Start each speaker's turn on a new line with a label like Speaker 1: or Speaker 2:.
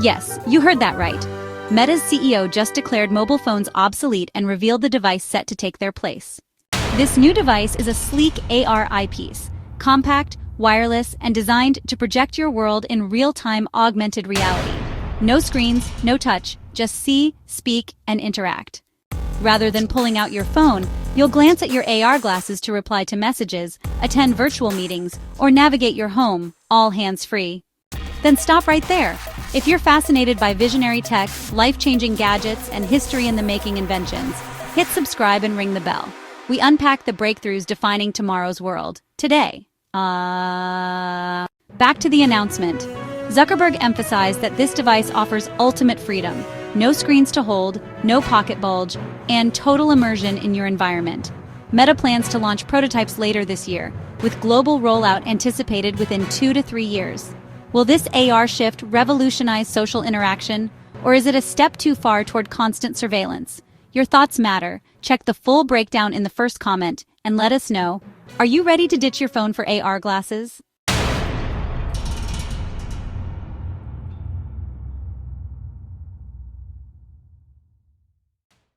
Speaker 1: Yes, you heard that right. Meta's CEO just declared mobile phones obsolete and revealed the device set to take their place. This new device is a sleek AR eyepiece, compact, wireless, and designed to project your world in real-time augmented reality. No screens, no touch, just see, speak, and interact. Rather than pulling out your phone, you'll glance at your AR glasses to reply to messages, attend virtual meetings, or navigate your home, all hands-free. Then stop right there. If you're fascinated by visionary tech, life-changing gadgets, and history-in-the-making inventions, hit subscribe and ring the bell. We unpack the breakthroughs defining tomorrow's world, today. Back to the announcement. Zuckerberg emphasized that this device offers ultimate freedom. No screens to hold, no pocket bulge, and total immersion in your environment. Meta plans to launch prototypes later this year, with global rollout anticipated within 2 to 3 years. Will this AR shift revolutionize social interaction, or is it a step too far toward constant surveillance? Your thoughts matter. Check the full breakdown in the first comment and let us know. Are you ready to ditch your phone for AR glasses?